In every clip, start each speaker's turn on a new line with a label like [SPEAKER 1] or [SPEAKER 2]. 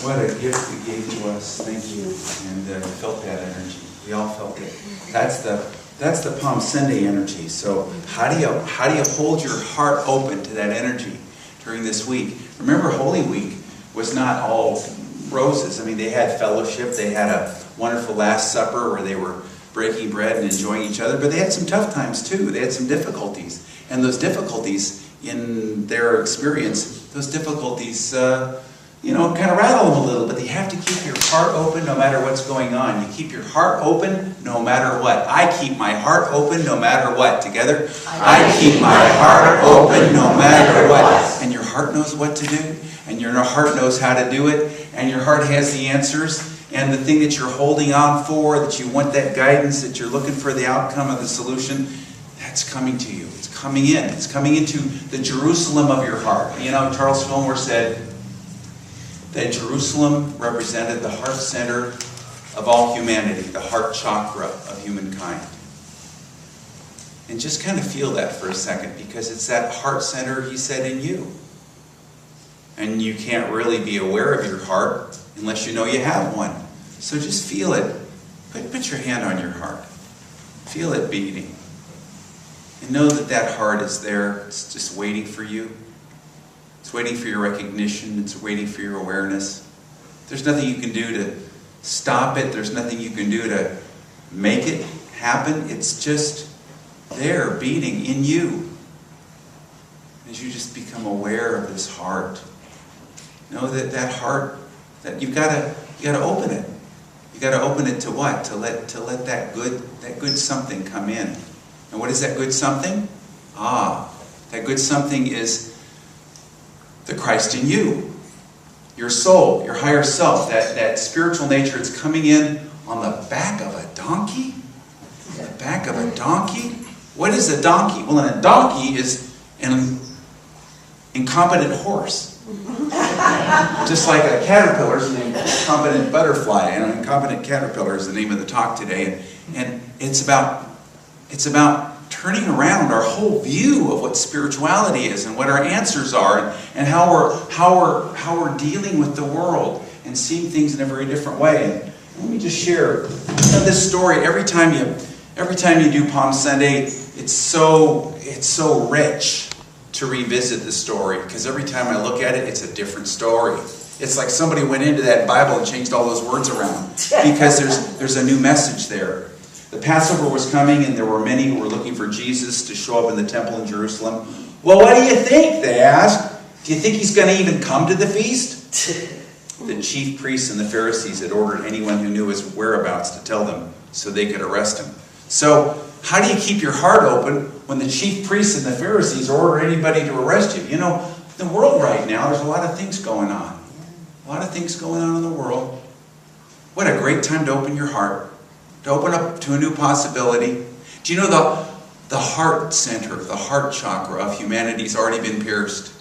[SPEAKER 1] What a gift you gave to us. Thank you. And I felt that energy. We all felt it. That's the Palm Sunday energy. So how do you hold your heart open to that energy during this week? Remember, Holy Week was not all roses. I mean, they had fellowship. They had a wonderful Last Supper where they were breaking bread and enjoying each other. But they had some tough times too. They had some difficulties. And those difficulties, in their experience, those difficulties kind of rattle them a little, but you have to keep your heart open no matter what's going on. You keep your heart open no matter what. I keep my heart open no matter what. Together, I keep my heart open no matter what. And your heart knows what to do, and your heart knows how to do it, and your heart has the answers, and the thing that you're holding on for, that you want that guidance, that you're looking for the outcome of the solution, that's coming to you. It's coming in. It's coming into the Jerusalem of your heart. You know, Charles Fillmore said that Jerusalem represented the heart center of all humanity, the heart chakra of humankind. And just kind of feel that for a second, because it's that heart center, he said, in you. And you can't really be aware of your heart unless you know you have one. So just feel it. Put your hand on your heart. Feel it beating. And know that that heart is there. It's just waiting for you. It's waiting for your recognition. It's waiting for your awareness. There's nothing you can do to stop it. There's nothing you can do to make it happen. It's just there, beating in you. As you just become aware of this heart, know that that heart, that you've got to open it. You got to open it to what? To let that good something come in. And what is that good something? That good something is the Christ in you, your soul, your higher self, that spiritual nature. It's coming in on the back of a donkey. The back of a donkey. What is a donkey? Well, a donkey is an incompetent horse. Just like a caterpillar is an incompetent butterfly, and an incompetent caterpillar is the name of the talk today. And it's about turning around our whole view of what spirituality is and what our answers are, and how we're dealing with the world and seeing things in a very different way. And let me just share this story. Every time you do Palm Sunday, it's so rich to revisit the story, because every time I look at it, it's a different story. It's like somebody went into that Bible and changed all those words around, because there's a new message there. The Passover was coming, and there were many who were looking for Jesus to show up in the temple in Jerusalem. Well, what do you think? They asked. Do you think he's going to even come to the feast? The chief priests and the Pharisees had ordered anyone who knew his whereabouts to tell them so they could arrest him. So, how do you keep your heart open when the chief priests and the Pharisees order anybody to arrest you? You know, in the world right now, there's a lot of things going on. A lot of things going on in the world. What a great time to open your heart. To open up to a new possibility. Do you know the heart center, the heart chakra of humanity has already been pierced?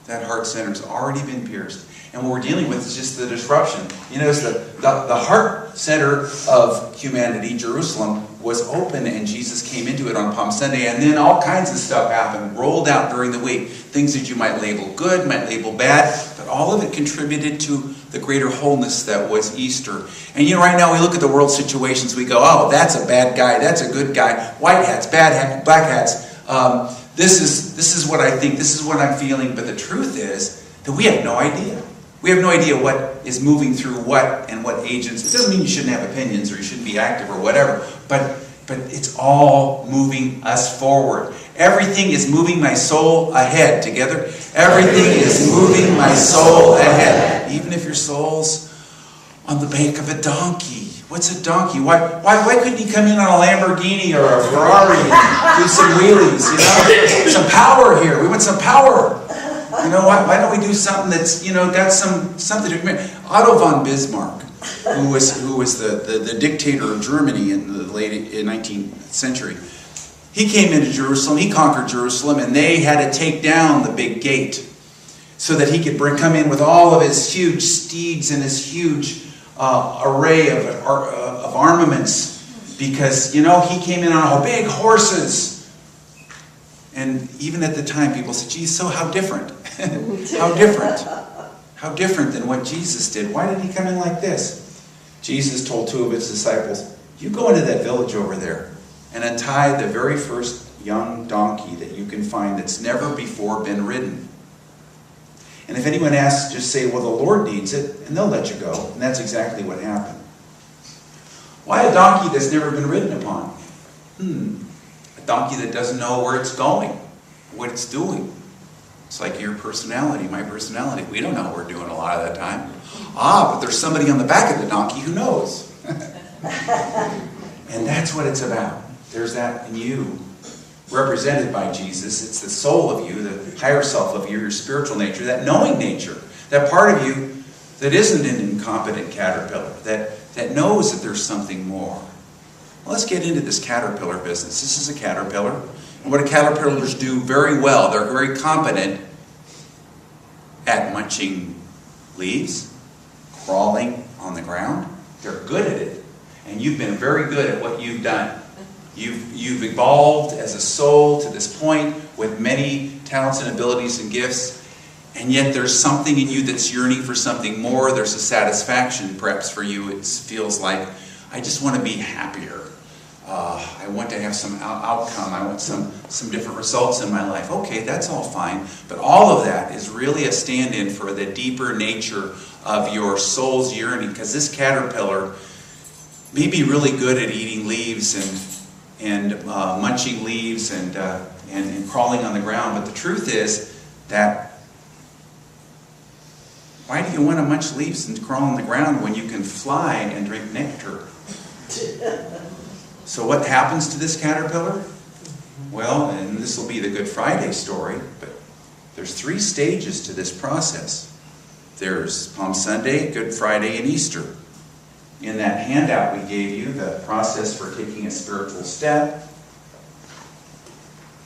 [SPEAKER 1] That heart center has already been pierced. And what we're dealing with is just the disruption. You notice the heart center of humanity, Jerusalem, was open, and Jesus came into it on Palm Sunday, and then all kinds of stuff happened, rolled out during the week. Things that you might label good, might label bad, but all of it contributed to the greater wholeness that was Easter. And you know, right now we look at the world situations, we go, oh, that's a bad guy, that's a good guy, white hats, bad hats, black hats. This is what I think, this is what I'm feeling, but the truth is that we have no idea. We have no idea what is moving through what and what agents. It doesn't mean you shouldn't have opinions or you shouldn't be active or whatever, but it's all moving us forward. Everything is moving my soul ahead. Together, everything is moving my soul ahead. Even if your soul's on the back of a donkey. What's a donkey? Why couldn't he come in on a Lamborghini or a Ferrari and do some wheelies? You know, some power here. We want some power. You know, why don't we do something that's, you know, got something to... Otto von Bismarck, who was the dictator of Germany in the late 19th century, he came into Jerusalem, he conquered Jerusalem, and they had to take down the big gate so that he could come in with all of his huge steeds and his huge array of armaments, because, you know, he came in on big horses. And even at the time, people said, geez, so how different? How different? How different than what Jesus did. Why did he come in like this? Jesus told 2 of his disciples, you go into that village over there and untie the very first young donkey that you can find that's never before been ridden. And if anyone asks, just say, well, the Lord needs it, and they'll let you go. And that's exactly what happened. Why a donkey that's never been ridden upon? A donkey that doesn't know where it's going, what it's doing. It's like your personality, my personality. We don't know what we're doing a lot of the time. But there's somebody on the back of the donkey who knows. And that's what it's about. There's that in you, represented by Jesus. It's the soul of you, the higher self of you, your spiritual nature, that knowing nature, that part of you that isn't an incompetent caterpillar, that knows that there's something more. Well, let's get into this caterpillar business. This is a caterpillar. And what do caterpillars do very well? They're very competent at munching leaves, crawling on the ground. They're good at it. And you've been very good at what you've done. You've evolved as a soul to this point with many talents and abilities and gifts. And yet there's something in you that's yearning for something more. There's a satisfaction perhaps for you. It feels like, I just want to be happier. I want to have some outcome. I want some different results in my life. Okay, that's all fine. But all of that is really a stand-in for the deeper nature of your soul's yearning. Because this caterpillar may be really good at eating leaves and munching leaves and crawling on the ground. But the truth is that why do you want to munch leaves and crawl on the ground when you can fly and drink nectar? So what happens to this caterpillar? Well, and this will be the Good Friday story, but there's 3 stages to this process. There's Palm Sunday, Good Friday, and Easter. In that handout we gave you, the process for taking a spiritual step.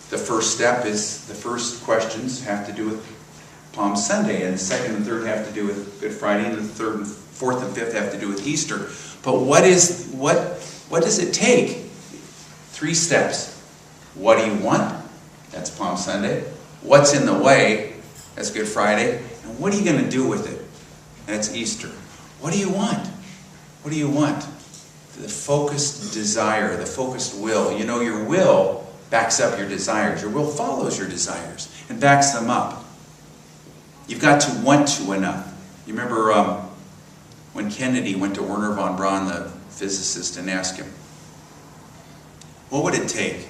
[SPEAKER 1] The first step is, the first questions have to do with Palm Sunday, and the second and third have to do with Good Friday, and the third and fourth and fifth have to do with Easter. But what does it take? 3 steps. What do you want? That's Palm Sunday. What's in the way? That's Good Friday. And what are you going to do with it? That's Easter. What do you want? What do you want? The focused desire, the focused will. You know, your will backs up your desires. Your will follows your desires and backs them up. You've got to want to enough. You remember when Kennedy went to Wernher von Braun, the physicist, and asked him, what would it take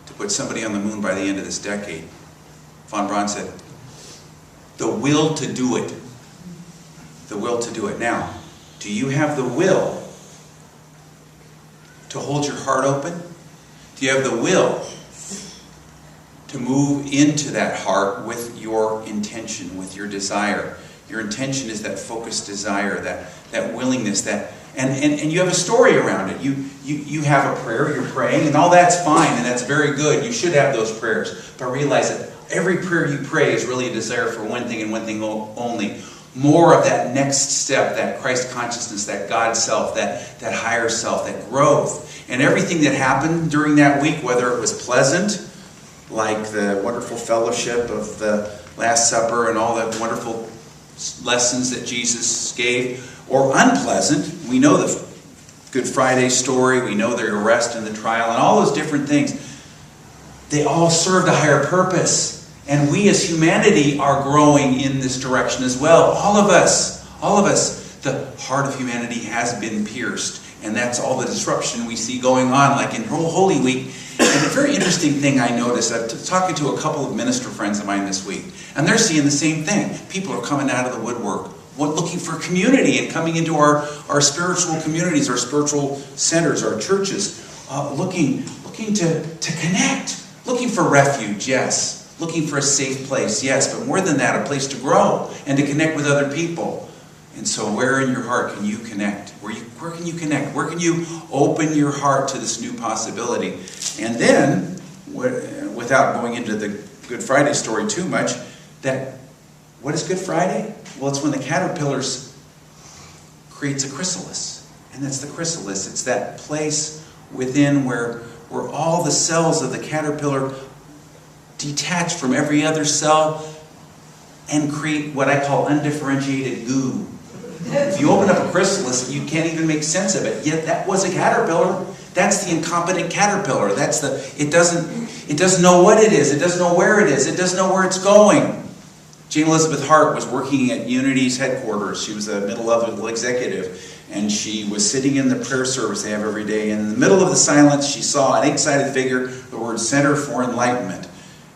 [SPEAKER 1] to put somebody on the moon by the end of this decade? Von Braun said, the will to do it. The will to do it. Now, do you have the will to hold your heart open? Do you have the will to move into that heart with your intention, with your desire? Your intention is that focused desire, that willingness, and you have a story around it. You have a prayer, you're praying, and all that's fine, and that's very good. You should have those prayers. But realize that every prayer you pray is really a desire for one thing and one thing only. More of that next step, that Christ consciousness, that God self, that higher self, that growth. And everything that happened during that week, whether it was pleasant, like the wonderful fellowship of the Last Supper and all the wonderful lessons that Jesus gave, or unpleasant. We know the Good Friday story, we know their arrest and the trial, and all those different things. They all served a higher purpose. And we as humanity are growing in this direction as well. All of us, the heart of humanity has been pierced. And that's all the disruption we see going on, like in Holy Week. And a very interesting thing I noticed, I'm talking to a couple of minister friends of mine this week, and they're seeing the same thing. People are coming out of the woodwork, looking for community and coming into our spiritual communities, our spiritual centers, our churches, looking to connect, looking for refuge, yes. Looking for a safe place, yes, but more than that, a place to grow and to connect with other people. And so where in your heart can you connect? Where can you connect? Where can you open your heart to this new possibility? And then, without going into the Good Friday story too much, what is Good Friday? Well, it's when the caterpillar creates a chrysalis. And that's the chrysalis. It's that place within where all the cells of the caterpillar detached from every other cell, and create what I call undifferentiated goo. If you open up a chrysalis, you can't even make sense of it. Yet that was a caterpillar. That's the incompetent caterpillar. It doesn't know what it is. It doesn't know where it is. It doesn't know where it's going. Jane Elizabeth Hart was working at Unity's headquarters. She was a middle-level executive. And she was sitting in the prayer service they have every day. And in the middle of the silence, she saw an 8-sided figure, the word Center for Enlightenment.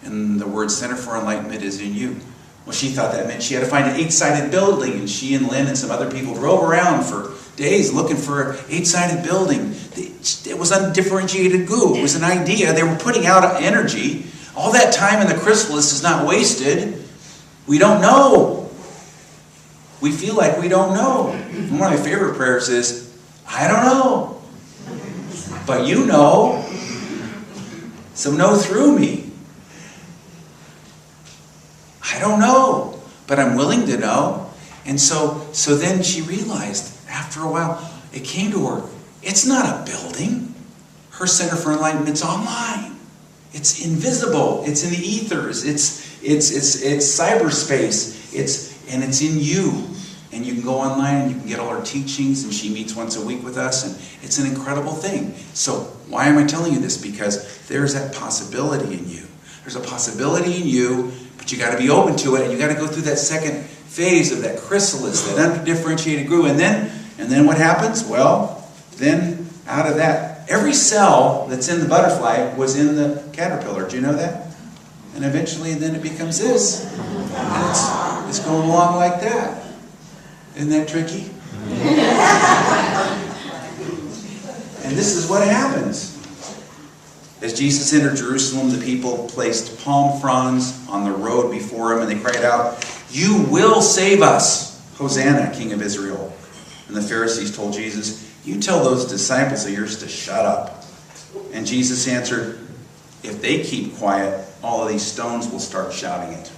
[SPEAKER 1] And the word Center for Enlightenment is in you. Well, she thought that meant she had to find an 8-sided building. And she and Lynn and some other people drove around for days looking for an 8-sided building. It was undifferentiated goo. It was an idea. They were putting out energy. All that time in the chrysalis is not wasted. We don't know. We feel like we don't know. And one of my favorite prayers is, I don't know. But you know. So know through me. I don't know. But I'm willing to know. And so then she realized, after a while, it came to her. It's not a building. Her Center for Enlightenment's online. It's invisible. It's in the ethers. It's cyberspace. And it's in you. And you can go online and you can get all our teachings, and she meets once a week with us, and it's an incredible thing. So why am I telling you this? Because there's that possibility in you. There's a possibility in you, but you got to be open to it, and you got to go through that second phase of that chrysalis, that undifferentiated goo. And then what happens? Well, then out of that, every cell that's in the butterfly was in the caterpillar. Do you know that? And eventually, then it becomes this. And it's going along like that. Isn't that tricky? And this is what happens. As Jesus entered Jerusalem, the people placed palm fronds on the road before him, and they cried out, "You will save us, Hosanna, King of Israel." And the Pharisees told Jesus, "You tell those disciples of yours to shut up." And Jesus answered, "If they keep quiet, all of these stones will start shouting it."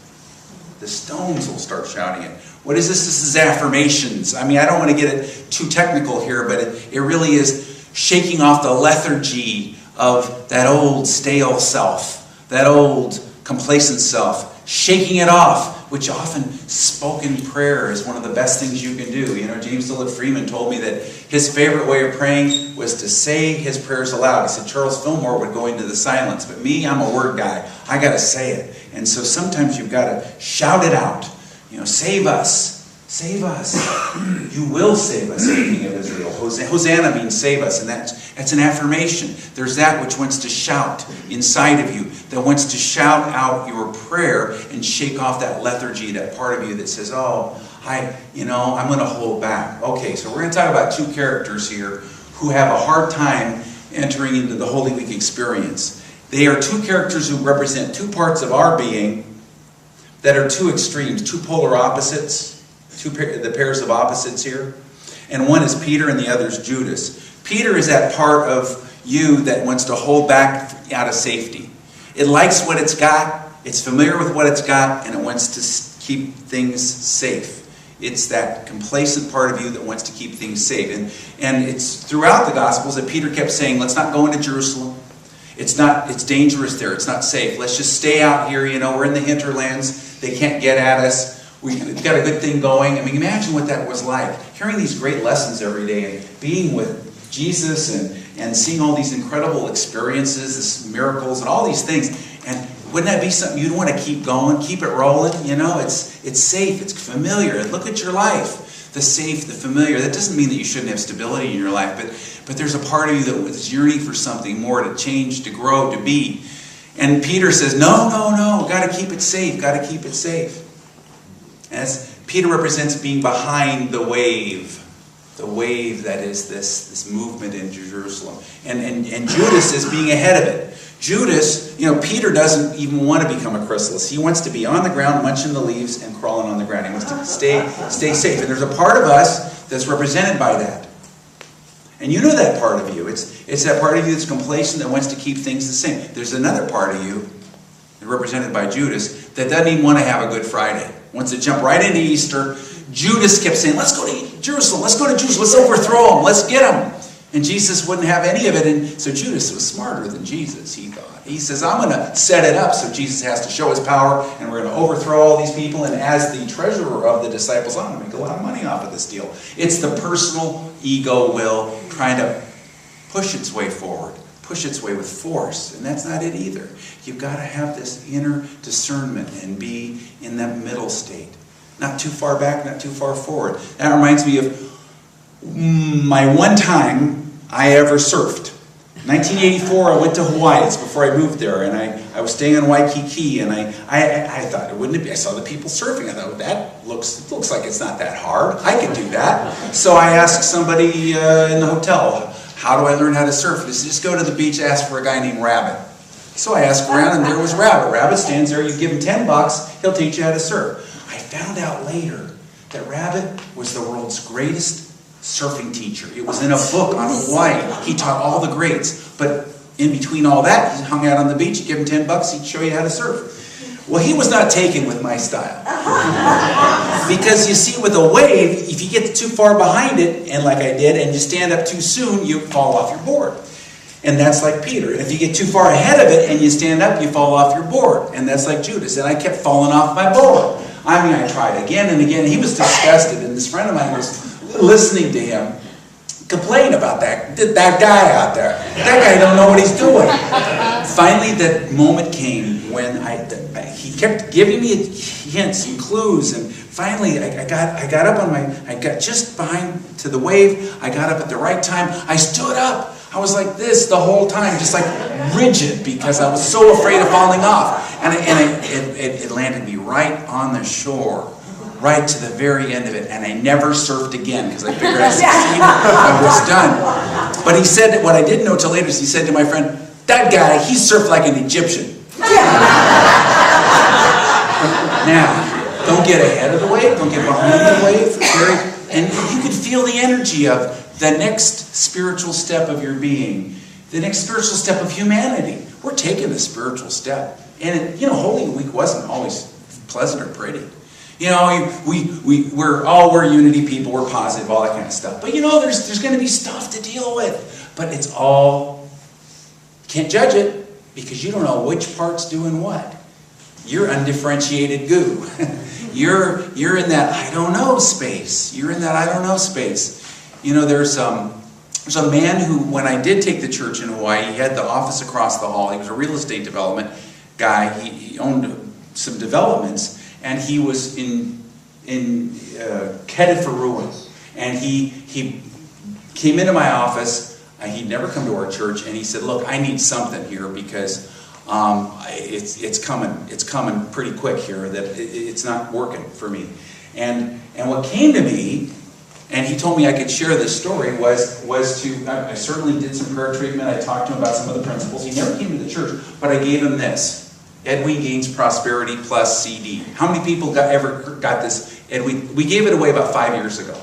[SPEAKER 1] The stones will start shouting it. What is this? This is affirmations. I mean, I don't want to get it too technical here, but it really is shaking off the lethargy of that old stale self, that old complacent self, shaking it off, which often spoken prayer is one of the best things you can do. You know, James Dillard Freeman told me that his favorite way of praying was to say his prayers aloud. He said Charles Fillmore would go into the silence, but me, I'm a word guy. I got to say it. And so sometimes you've got to shout it out. You know, save us. Save us. You will save us, King of Israel. Hosanna means save us, and that's an affirmation. There's that which wants to shout inside of you, that wants to shout out your prayer and shake off that lethargy, that part of you that says, I'm going to hold back. Okay, so we're going to talk about two characters here who have a hard time entering into the Holy Week experience. They are two characters who represent two parts of our being that are two extremes, two polar opposites. The pairs of opposites here. And one is Peter and the other is Judas. Peter is that part of you that wants to hold back out of safety. It likes what it's got, it's familiar with what it's got, and it wants to keep things safe. It's that complacent part of you that wants to keep things safe. And it's throughout the Gospels that Peter kept saying, let's not go into Jerusalem. It's dangerous there, it's not safe. Let's just stay out here, we're in the hinterlands, they can't get at us. We've got a good thing going. I mean, imagine what that was like. Hearing these great lessons every day and being with Jesus and seeing all these incredible experiences, this miracles and all these things. And wouldn't that be something you'd want to keep going, keep it rolling? It's safe, it's familiar. Look at your life. The safe, the familiar. That doesn't mean that you shouldn't have stability in your life, but there's a part of you that was yearning for something more, to change, to grow, to be. And Peter says, no, got to keep it safe, got to keep it safe. As Peter represents being behind the wave that is this movement in Jerusalem. And Judas is being ahead of it. Judas, Peter doesn't even want to become a chrysalis. He wants to be on the ground, munching the leaves and crawling on the ground. He wants to stay safe. And there's a part of us that's represented by that. And you know that part of you. It's that part of you that's complacent, that wants to keep things the same. There's another part of you, represented by Judas, that doesn't even want to have a Good Friday. Wants to jump right into Easter. Judas kept saying, let's go to Jerusalem, let's go to Jerusalem, let's overthrow them, let's get them. And Jesus wouldn't have any of it. And so Judas was smarter than Jesus, he thought. He says, I'm going to set it up so Jesus has to show his power, and we're going to overthrow all these people. And as the treasurer of the disciples, I'm going to make a lot of money off of this deal. It's the personal ego will trying to push its way forward, push its way with force. And that's not it either. You've got to have this inner discernment and be in that middle state. Not too far back, not too far forward. That reminds me of my one time I ever surfed. 1984, I went to Hawaii. It's before I moved there, and I was staying in Waikiki, and I thought it wouldn't be. I saw the people surfing. I thought, well, that looks like it's not that hard. I can do that. So I asked somebody in the hotel, how do I learn how to surf? They said, just go to the beach, ask for a guy named Rabbit. So I asked around, and there was Rabbit. Rabbit stands there. You give him $10, he'll teach you how to surf. I found out later that Rabbit was the world's greatest surfing teacher. It was in a book on Hawaii. He taught all the greats. But in between all that, he hung out on the beach. You give him $10, he'd show you how to surf. Well, he was not taken with my style. Because you see, with a wave, if you get too far behind it, and like I did, and you stand up too soon, you fall off your board. And that's like Peter. If you get too far ahead of it and you stand up, you fall off your board. And that's like Judas. And I kept falling off my board. I mean, I tried again and again. He was disgusted. And this friend of mine was listening to him complain about that guy out there. That guy don't know what he's doing. Finally, that moment came when he kept giving me hints and clues, and finally I got up on I got just behind to the wave. I got up at the right time. I stood up. I was like this the whole time, just like rigid, because I was so afraid of falling off. And it landed me right on the shore, right to the very end of it. And I never surfed again because I figured I succeeded. I was done. But he said, what I didn't know till later is he said to my friend, that guy, he surfed like an Egyptian. Now, don't get ahead of the wave. Don't get behind the wave. And you could feel the energy of the next spiritual step of your being. The next spiritual step of humanity. We're taking a spiritual step. And Holy Week wasn't always pleasant or pretty. We're unity people, we're positive, all that kind of stuff. But there's going to be stuff to deal with. But it's all, can't judge it because you don't know which part's doing what. You're undifferentiated goo. You're in that I don't know space. You're in that I don't know space. There's a man who, when I did take the church in Hawaii, he had the office across the hall. He was a real estate development guy. He owned some developments. And he was headed for ruin. And he came into my office. He'd never come to our church, and he said, "Look, I need something here because it's coming pretty quick here. That it's not working for me." And what came to me, and he told me I could share this story, was I certainly did some prayer treatment. I talked to him about some of the principles. He never came to the church, but I gave him this. Edwin Gaines Prosperity Plus CD. How many people ever got this? We gave it away about 5 years ago.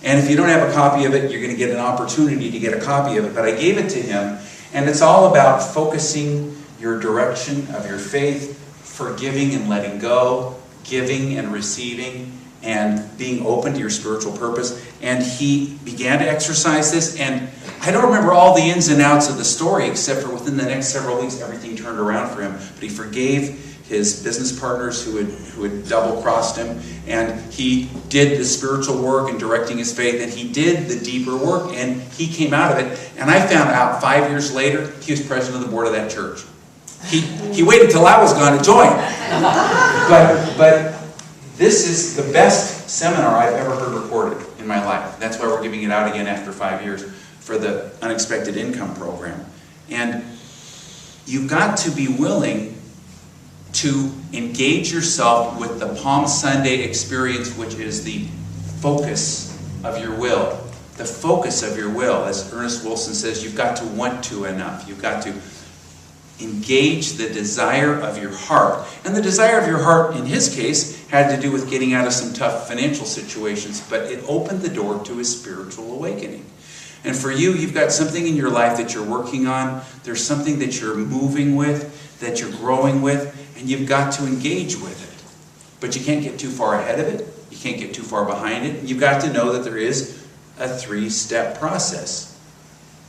[SPEAKER 1] And if you don't have a copy of it, you're going to get an opportunity to get a copy of it. But I gave it to him, and it's all about focusing your direction of your faith, forgiving and letting go, giving and receiving, and being open to your spiritual purpose. And he began to exercise this, and I don't remember all the ins and outs of the story, except for within the next several weeks, everything turned around for him. But he forgave his business partners who had double-crossed him, and he did the spiritual work and directing his faith, and he did the deeper work, and he came out of it. And I found out 5 years later, he was president of the board of that church. He waited till I was gone to join. But this is the best seminar I've ever heard recorded in my life. That's why we're giving it out again after 5 years for the Unexpected Income Program. And you've got to be willing to engage yourself with the Palm Sunday experience, which is the focus of your will. The focus of your will. As Ernest Wilson says, you've got to want to enough. You've got to engage the desire of your heart. And the desire of your heart, in his case, had to do with getting out of some tough financial situations, but it opened the door to his spiritual awakening. And for you, you've got something in your life that you're working on. There's something that you're moving with, that you're growing with, and you've got to engage with it. But you can't get too far ahead of it. You can't get too far behind it. You've got to know that there is a 3-step process.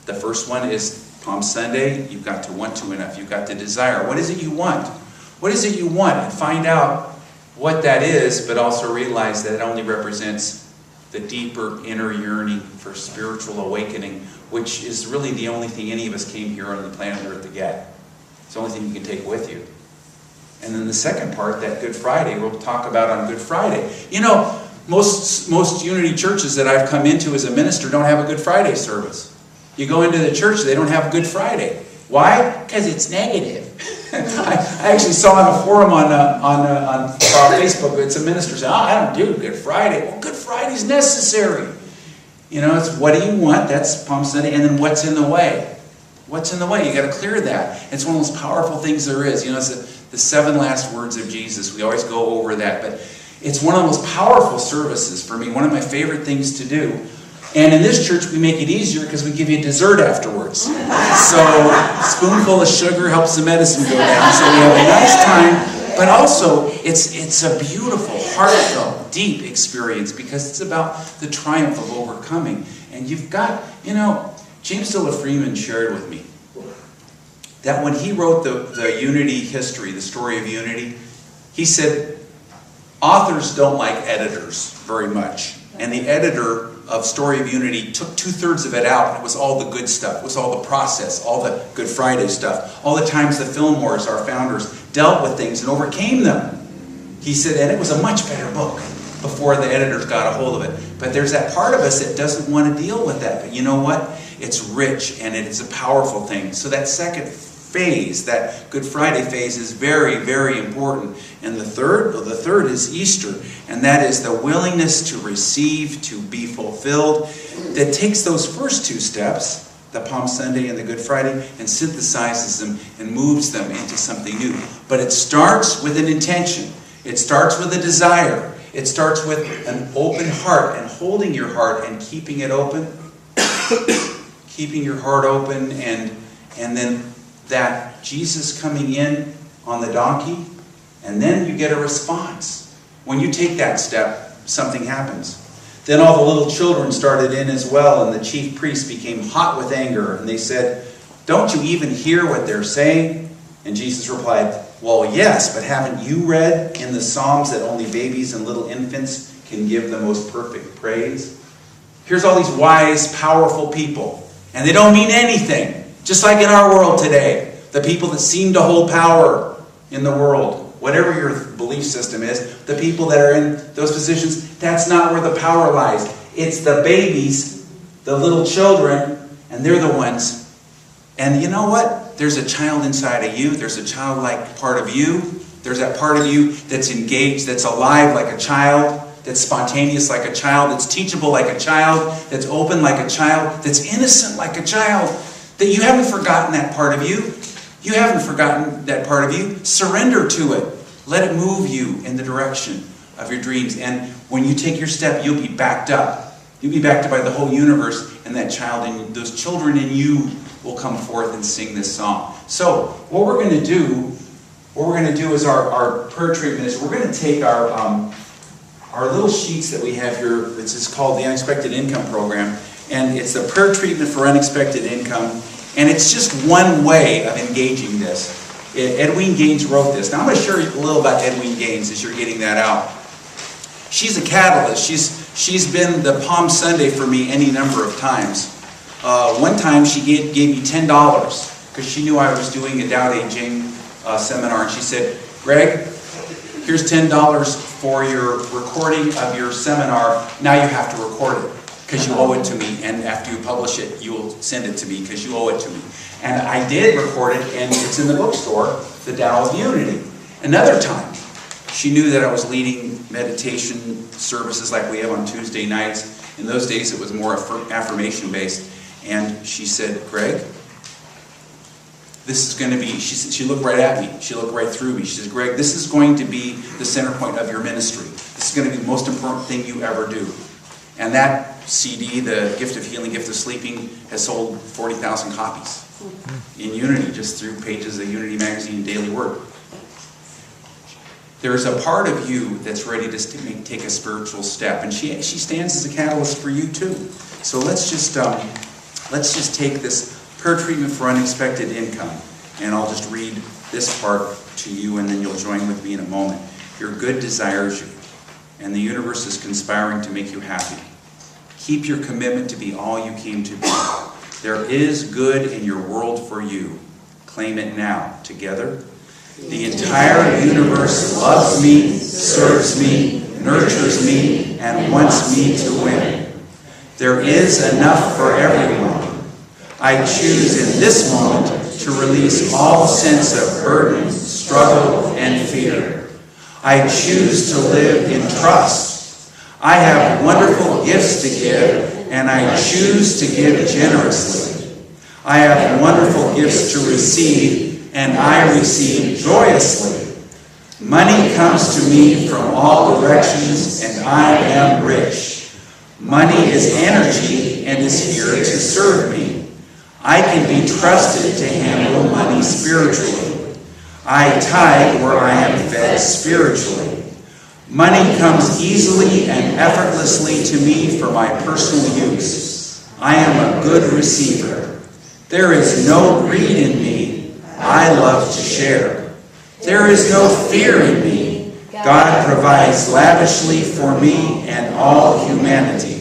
[SPEAKER 1] The first one is Palm Sunday. You've got to want to enough. You've got to desire. What is it you want? What is it you want? And find out what that is, but also realize that it only represents the deeper inner yearning for spiritual awakening, which is really the only thing any of us came here on the planet Earth to get. It's the only thing you can take with you. And then the second part, that Good Friday, we'll talk about on Good Friday. You know, most Unity churches that I've come into as a minister don't have a Good Friday service. You go into the church, they don't have a Good Friday. Why? Because it's negative. I actually saw on a forum on Facebook, it's a minister saying, I don't do Good Friday. Well, Good Friday's necessary. You know, it's what do you want? That's Palm Sunday. And then what's in the way? What's in the way? You got to clear that. It's one of the most powerful things there is. You know, it's the 7 last words of Jesus. We always go over that. But it's one of the most powerful services for me. One of my favorite things to do. And in this church, we make it easier because we give you dessert afterwards. So a spoonful of sugar helps the medicine go down. So we have a nice time. But also, it's a beautiful, heartfelt, deep experience because it's about the triumph of overcoming. And you've got, you know, James Dilla Freeman shared with me that when he wrote the Unity history, the story of Unity, he said, authors don't like editors very much. And the editor of Story of Unity took 2/3 of it out. It was all the good stuff. It was all the process, all the Good Friday stuff, all the times the Fillmores, our founders, dealt with things and overcame them. He said, and it was a much better book before the editors got a hold of it. But there's that part of us that doesn't want to deal with that. But you know what? It's rich and it is a powerful thing. So that second phase, that Good Friday phase, is very, very important. And the third is Easter, and that is the willingness to receive, to be fulfilled, that takes those first 2 steps, the Palm Sunday and the Good Friday, and synthesizes them and moves them into something new. But it starts with an intention. It starts with a desire. It starts with an open heart and holding your heart and keeping it open, keeping your heart open, and then that Jesus coming in on the donkey, and then you get a response. When you take that step, something happens. Then all the little children started in as well, and the chief priests became hot with anger, and they said, don't you even hear what they're saying? And Jesus replied, well, yes, but haven't you read in the Psalms that only babies and little infants can give the most perfect praise? Here's all these wise, powerful people, and they don't mean anything. Just like in our world today, the people that seem to hold power in the world, whatever your belief system is, the people that are in those positions, that's not where the power lies. It's the babies, the little children, and they're the ones. And you know what? There's a child inside of you. There's a childlike part of you. There's that part of you that's engaged, that's alive like a child, that's spontaneous like a child, that's teachable like a child, that's open like a child, that's innocent like a child. That you haven't forgotten that part of you. You haven't forgotten that part of you. Surrender to it. Let it move you in the direction of your dreams. And when you take your step, you'll be backed up. You'll be backed up by the whole universe, and that child and those children in you will come forth and sing this song. So what we're going to do is our prayer treatment is we're going to take our little sheets that we have here. This is called the Unexpected Income Program. And it's the prayer treatment for unexpected income. And it's just one way of engaging this. Edwene Gaines wrote this. Now I'm going to share you a little about Edwene Gaines as you're getting that out. She's a catalyst. She's been the Palm Sunday for me any number of times. One time she gave me $10 because she knew I was doing a Tao Te Ching seminar. And she said, Greg, here's $10 for your recording of your seminar. Now you have to record it, because you owe it to me, and after you publish it, you will send it to me because you owe it to me. And I did record it, and it's in the bookstore, The Tao of Unity. Another time, she knew that I was leading meditation services like we have on Tuesday nights. In those days, it was more affirmation-based. And she said, Greg, this is going to be, she looked right at me. She looked right through me. She said, Greg, this is going to be the center point of your ministry. This is going to be the most important thing you ever do. And that CD, The Gift of Healing, Gift of Sleeping, has sold 40,000 copies in Unity, just through pages of Unity Magazine and Daily Word. There's a part of you that's ready to take a spiritual step, and she stands as a catalyst for you too. So let's just Let's just take this prayer treatment for unexpected income, and I'll just read this part to you, and then you'll join with me in a moment. Your good desires you, and the universe is conspiring to make you happy. Keep your commitment to be all you came to be. There is good in your world for you. Claim it now, together. The entire universe loves me, serves me, nurtures me, and wants me to win. There is enough for everyone. I choose in this moment to release all sense of burden, struggle, and fear. I choose to live in trust. I have wonderful gifts to give, and I choose to give generously. I have wonderful gifts to receive, and I receive joyously. Money comes to me from all directions, and I am rich. Money is energy and is here to serve me. I can be trusted to handle money spiritually. I tithe where I am fed spiritually. Money comes easily and effortlessly to me for my personal use. I am a good receiver. There is no greed in me. I love to share. There is no fear in me. God provides lavishly for me and all humanity.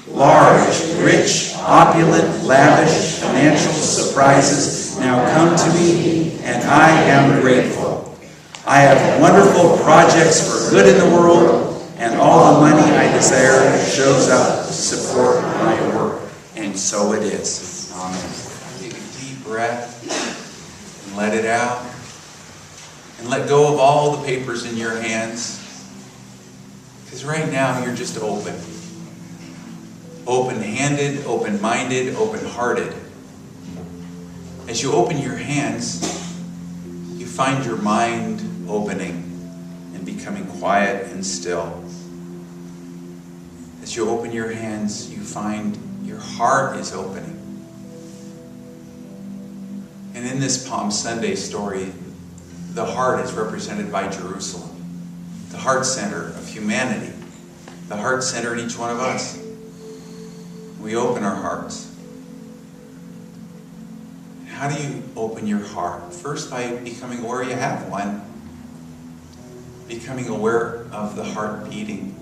[SPEAKER 1] Large, rich, opulent, lavish financial surprises now come to me, and I am grateful. I have wonderful projects for good in the world, and all the money I desire shows up to support my work. And so it is. Amen. Take a deep breath and let it out. And let go of all the papers in your hands. Because right now you're just open. Open-handed, open-minded, open-hearted. As you open your hands, you find your mind opening and becoming quiet and still. As you open your hands, you find your heart is opening. And in this Palm Sunday story, the heart is represented by Jerusalem, the heart center of humanity, the heart center in each one of us. We open our hearts. How do you open your heart? First, by becoming aware you have one. Becoming aware of the heart beating.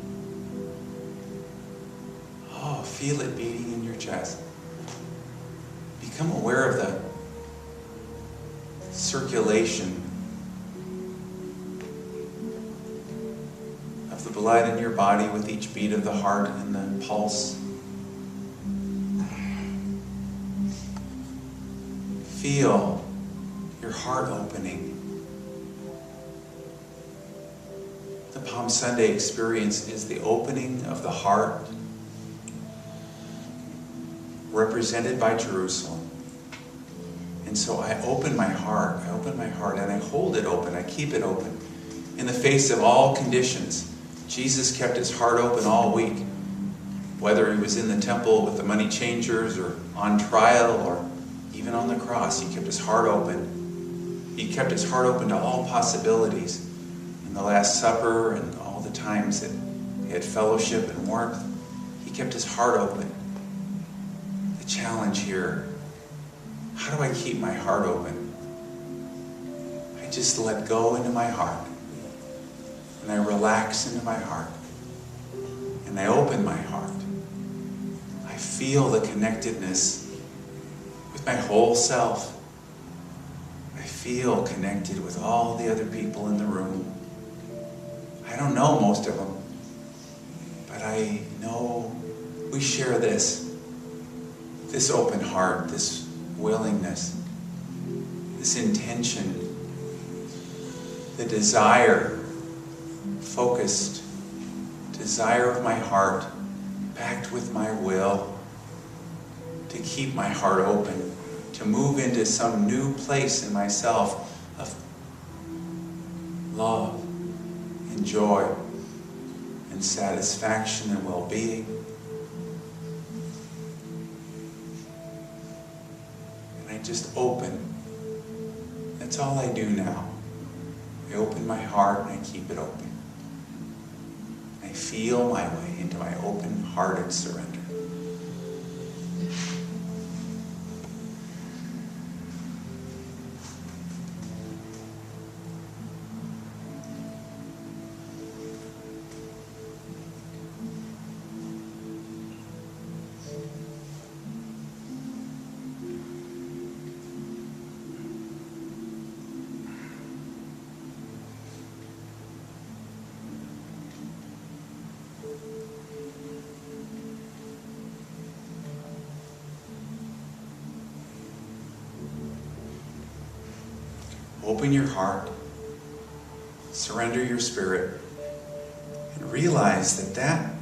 [SPEAKER 1] Oh, feel it beating in your chest. Become aware of the circulation of the blood in your body with each beat of the heart and the pulse. Feel your heart opening. The Palm Sunday experience is the opening of the heart, represented by Jerusalem. And so I open my heart, and I hold it open, I keep it open. In the face of all conditions, Jesus kept his heart open all week. Whether he was in the temple with the money changers, or on trial, or even on the cross, he kept his heart open. He kept his heart open to all possibilities. In the Last Supper and all the times that he had fellowship and warmth, he kept his heart open. The challenge here, how do I keep my heart open? I just let go into my heart. And I relax into my heart. And I open my heart. I feel the connectedness with my whole self. I feel connected with all the other people in the room. I don't know most of them, but I know we share this open heart, this willingness, this intention, the desire, focused desire of my heart, packed with my will, to keep my heart open, to move into some new place in myself of love and joy and satisfaction and well-being. And I just open. That's all I do now. I open my heart and I keep it open. I feel my way into my open-hearted surrender. open your heart, surrender your spirit, and realize that that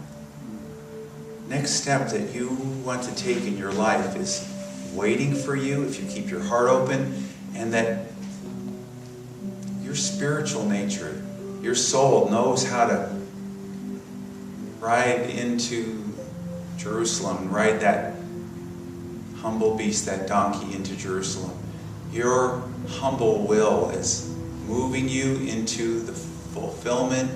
[SPEAKER 1] next step that you want to take in your life is waiting for you if you keep your heart open, and that your spiritual nature, your soul knows how to ride into Jerusalem, ride that humble beast, that donkey, into Jerusalem. Your humble will is moving you into the fulfillment,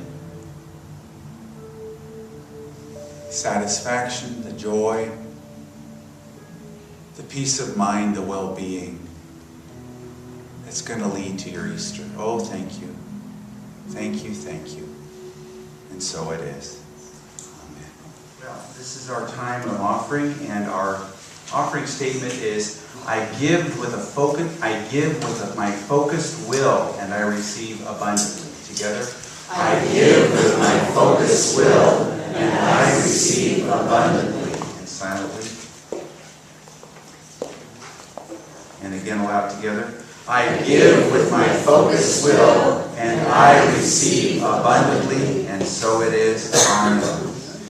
[SPEAKER 1] satisfaction, the joy, the peace of mind, the well-being that's going to lead to your Easter. Oh, thank you. Thank you, thank you. And so it is. Amen. Well, this is our time of offering, and our offering statement is, I give with my focused will, and I receive abundantly. Together.
[SPEAKER 2] I give with my focused will, and I receive abundantly.
[SPEAKER 1] And silently. And again aloud together. I give with my focused will, and I receive abundantly, and so it is. Amen.